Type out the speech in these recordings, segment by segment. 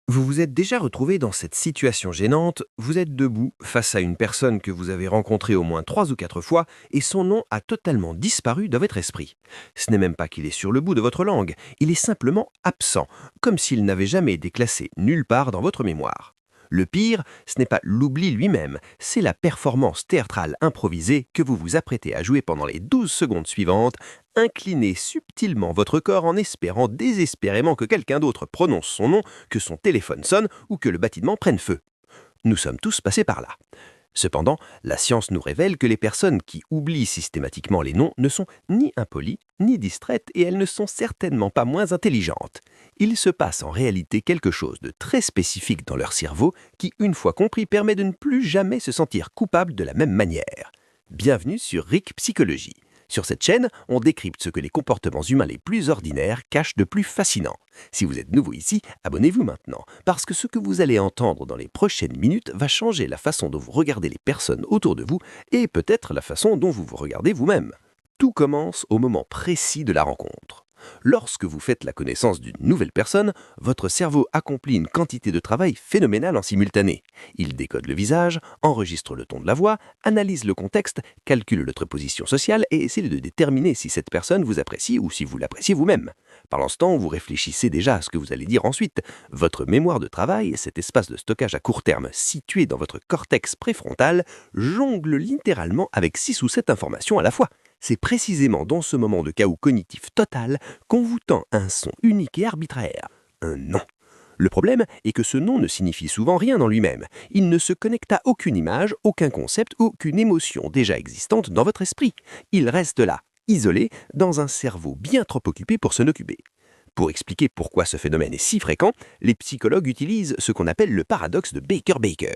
Vous vous êtes déjà retrouvé dans cette situation gênante, vous êtes debout face à une personne que vous avez rencontrée au moins 3 ou 4 fois et son nom a totalement disparu de votre esprit. Ce n'est même pas qu'il est sur le bout de votre langue, il est simplement absent, comme s'il n'avait jamais été classé nulle part dans votre mémoire. Le pire, ce n'est pas l'oubli lui-même, c'est la performance théâtrale improvisée que vous vous apprêtez à jouer pendant les 12 secondes suivantes. Inclinez subtilement votre corps en espérant désespérément que quelqu'un d'autre prononce son nom, que son téléphone sonne ou que le bâtiment prenne feu. Nous sommes tous passés par là. Cependant, la science nous révèle que les personnes qui oublient systématiquement les noms ne sont ni impolies, ni distraites et elles ne sont certainement pas moins intelligentes. Il se passe en réalité quelque chose de très spécifique dans leur cerveau qui, une fois compris, permet de ne plus jamais se sentir coupable de la même manière. Bienvenue sur RIC Psychologie. Sur cette chaîne, on décrypte ce que les comportements humains les plus ordinaires cachent de plus fascinant. Si vous êtes nouveau ici, abonnez-vous maintenant, parce que ce que vous allez entendre dans les prochaines minutes va changer la façon dont vous regardez les personnes autour de vous et peut-être la façon dont vous vous regardez vous-même. Tout commence au moment précis de la rencontre. Lorsque vous faites la connaissance d'une nouvelle personne, votre cerveau accomplit une quantité de travail phénoménale en simultané. Il décode le visage, enregistre le ton de la voix, analyse le contexte, calcule votre position sociale et essaie de déterminer si cette personne vous apprécie ou si vous l'appréciez vous-même. Pendant ce temps, vous réfléchissez déjà à ce que vous allez dire ensuite. Votre mémoire de travail, cet espace de stockage à court terme situé dans votre cortex préfrontal, jongle littéralement avec 6 ou 7 informations à la fois. C'est précisément dans ce moment de chaos cognitif total qu'on vous tend un son unique et arbitraire, un nom. Le problème est que ce nom ne signifie souvent rien en lui-même. Il ne se connecte à aucune image, aucun concept, aucune émotion déjà existante dans votre esprit. Il reste là, isolé, dans un cerveau bien trop occupé pour s'en occuper. Pour expliquer pourquoi ce phénomène est si fréquent, les psychologues utilisent ce qu'on appelle le paradoxe de Baker-Baker.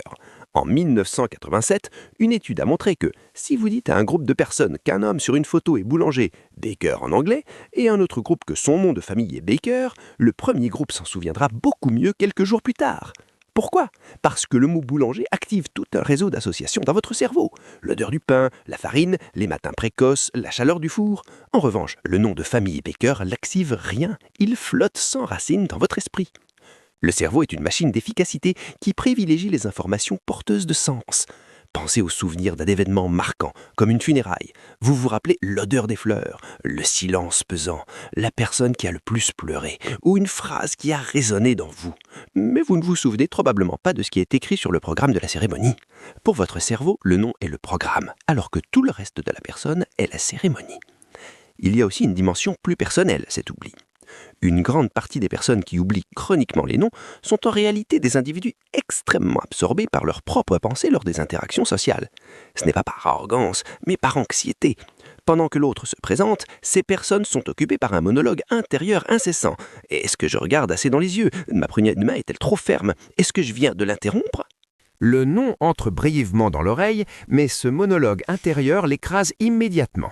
En 1987, une étude a montré que si vous dites à un groupe de personnes qu'un homme sur une photo est boulanger, Baker en anglais, et un autre groupe que son nom de famille est Baker, le premier groupe s'en souviendra beaucoup mieux quelques jours plus tard. Pourquoi ? Parce que le mot boulanger active tout un réseau d'associations dans votre cerveau. L'odeur du pain, la farine, les matins précoces, la chaleur du four. En revanche, le nom de famille Baker n'active rien. Il flotte sans racines dans votre esprit. Le cerveau est une machine d'efficacité qui privilégie les informations porteuses de sens. Pensez aux souvenirs d'un événement marquant, comme une funéraille. Vous vous rappelez l'odeur des fleurs, le silence pesant, la personne qui a le plus pleuré, ou une phrase qui a résonné dans vous. Mais vous ne vous souvenez probablement pas de ce qui est écrit sur le programme de la cérémonie. Pour votre cerveau, le nom est le programme, alors que tout le reste de la personne est la cérémonie. Il y a aussi une dimension plus personnelle, cet oubli. Une grande partie des personnes qui oublient chroniquement les noms sont en réalité des individus extrêmement absorbés par leurs propres pensées lors des interactions sociales. Ce n'est pas par arrogance, mais par anxiété. Pendant que l'autre se présente, ces personnes sont occupées par un monologue intérieur incessant. Est-ce que je regarde assez dans les yeux ? Ma poignée de main est-elle trop ferme ? Est-ce que je viens de l'interrompre ? Le nom entre brièvement dans l'oreille, mais ce monologue intérieur l'écrase immédiatement.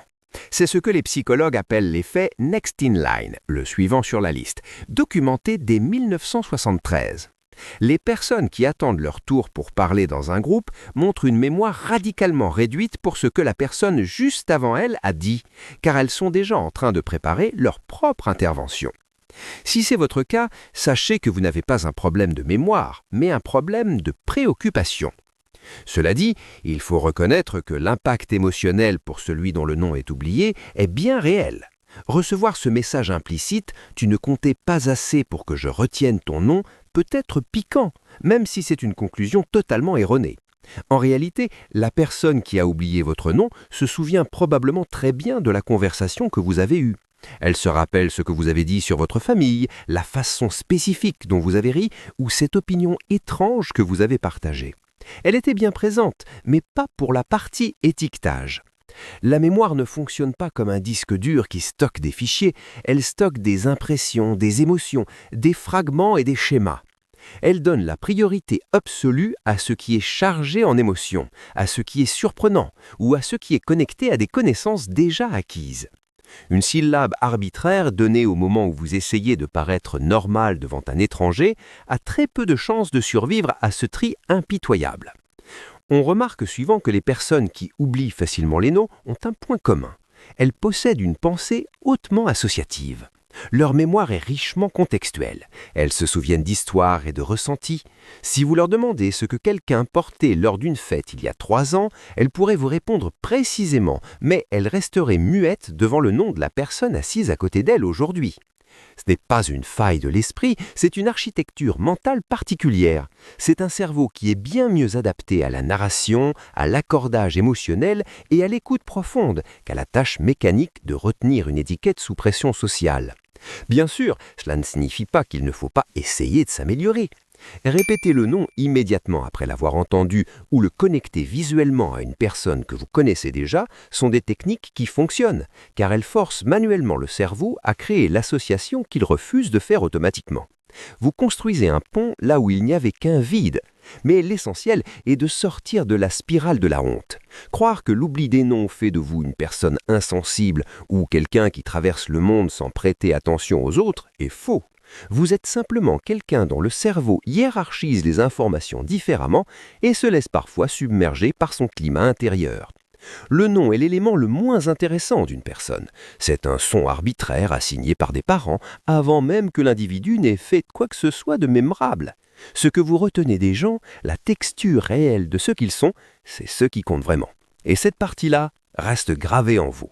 C'est ce que les psychologues appellent l'effet next in line, le suivant sur la liste, documenté dès 1973. Les personnes qui attendent leur tour pour parler dans un groupe montrent une mémoire radicalement réduite pour ce que la personne juste avant elle a dit, car elles sont déjà en train de préparer leur propre intervention. Si c'est votre cas, sachez que vous n'avez pas un problème de mémoire, mais un problème de préoccupation. Cela dit, il faut reconnaître que l'impact émotionnel pour celui dont le nom est oublié est bien réel. Recevoir ce message implicite « tu ne comptais pas assez pour que je retienne ton nom » peut être piquant, même si c'est une conclusion totalement erronée. En réalité, la personne qui a oublié votre nom se souvient probablement très bien de la conversation que vous avez eue. Elle se rappelle ce que vous avez dit sur votre famille, la façon spécifique dont vous avez ri ou cette opinion étrange que vous avez partagée. Elle était bien présente, mais pas pour la partie étiquetage. La mémoire ne fonctionne pas comme un disque dur qui stocke des fichiers, elle stocke des impressions, des émotions, des fragments et des schémas. Elle donne la priorité absolue à ce qui est chargé en émotions, à ce qui est surprenant ou à ce qui est connecté à des connaissances déjà acquises. Une syllabe arbitraire donnée au moment où vous essayez de paraître normal devant un étranger a très peu de chances de survivre à ce tri impitoyable. On remarque souvent que les personnes qui oublient facilement les noms ont un point commun. Elles possèdent une pensée hautement associative. Leur mémoire est richement contextuelle. Elles se souviennent d'histoires et de ressentis. Si vous leur demandez ce que quelqu'un portait lors d'une fête il y a 3 ans, elles pourraient vous répondre précisément, mais elles resteraient muettes devant le nom de la personne assise à côté d'elles aujourd'hui. Ce n'est pas une faille de l'esprit, c'est une architecture mentale particulière. C'est un cerveau qui est bien mieux adapté à la narration, à l'accordage émotionnel et à l'écoute profonde qu'à la tâche mécanique de retenir une étiquette sous pression sociale. Bien sûr, cela ne signifie pas qu'il ne faut pas essayer de s'améliorer. Répéter le nom immédiatement après l'avoir entendu ou le connecter visuellement à une personne que vous connaissez déjà sont des techniques qui fonctionnent, car elles forcent manuellement le cerveau à créer l'association qu'il refuse de faire automatiquement. Vous construisez un pont là où il n'y avait qu'un vide. Mais l'essentiel est de sortir de la spirale de la honte. Croire que l'oubli des noms fait de vous une personne insensible ou quelqu'un qui traverse le monde sans prêter attention aux autres est faux. Vous êtes simplement quelqu'un dont le cerveau hiérarchise les informations différemment et se laisse parfois submerger par son climat intérieur. Le nom est l'élément le moins intéressant d'une personne. C'est un son arbitraire assigné par des parents avant même que l'individu n'ait fait quoi que ce soit de mémorable. Ce que vous retenez des gens, la texture réelle de ce qu'ils sont, c'est ce qui compte vraiment. Et cette partie-là reste gravée en vous.